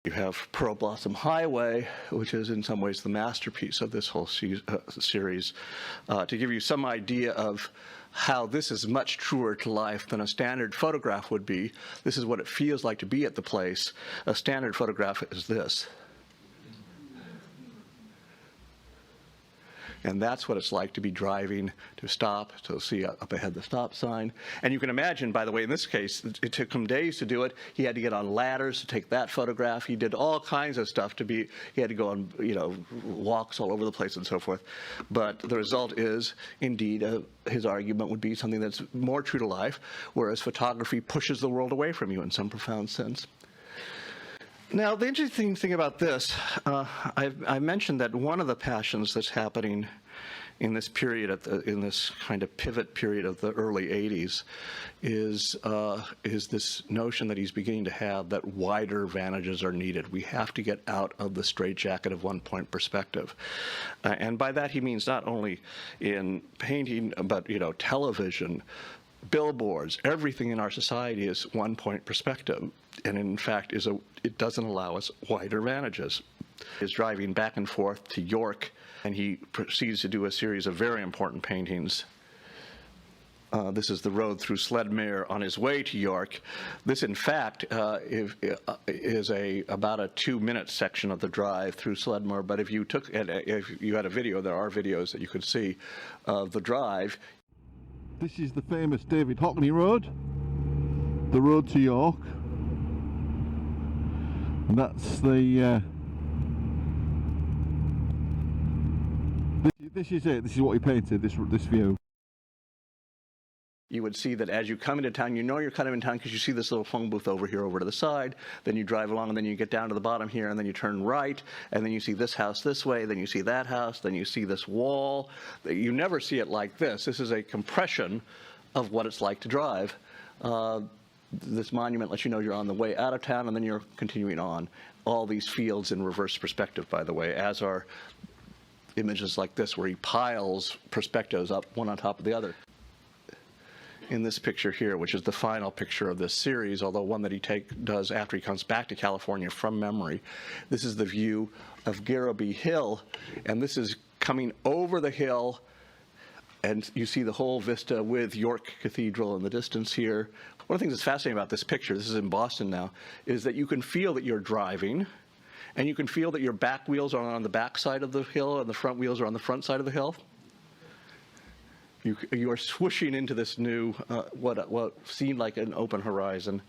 You have Pearl Blossom Highway, which is in some ways the masterpiece of this whole series, to give you some idea of how this is much truer to life than a standard photograph would be. This is what it feels like to be at the place. A standard photograph is this. And that's what it's like to be driving, to stop, to see up ahead the stop sign. And you can imagine, by the way, in this case, it took him days to do it. He had to get on ladders to take that photograph. He did all kinds of stuff he had to go on, walks all over the place and so forth. But the result is, indeed, his argument would be something that's more true to life, whereas photography pushes the world away from you in some profound sense. Now, the interesting thing about this, I mentioned that one of the passions that's happening in this period, in this kind of pivot period of the early 80s, is this notion that he's beginning to have that wider vantages are needed. We have to get out of the straitjacket of one-point perspective. And by that he means not only in painting, but, television, billboards, everything in our society is one-point perspective, and in fact it doesn't allow us wider vantages. He's driving back and forth to York, and he proceeds to do a series of very important paintings. This is the road through Sledmere on his way to York. This, in fact, is about a 2-minute section of the drive through Sledmere, but if you had a video, there are videos that you could see of the drive. This is the famous David Hockney Road, the road to York, and that's the this is it. This is what he painted, this view. You would see that as you come into town, you're kind of in town because you see this little phone booth over here over to the side. Then you drive along, and then you get down to the bottom here, and then you turn right, and then you see this house this way, then you see that house, then you see this wall. You never see it like this. This is a compression of what it's like to drive. This monument lets you know you're on the way out of town, and then you're continuing on. All these fields in reverse perspective, by the way, as are images like this, where he piles perspectives up one on top of the other. In this picture here, which is the final picture of this series, although one that he does after he comes back to California from memory, this is the view of Garrowby Hill, and this is coming over the hill, and you see the whole vista with York Cathedral in the distance here. One of the things that's fascinating about this picture, this is in Boston now, is that you can feel that you're driving, and you can feel that your back wheels are on the back side of the hill and the front wheels are on the front side of the hill. You are swooshing into this new, what seemed like an open horizon.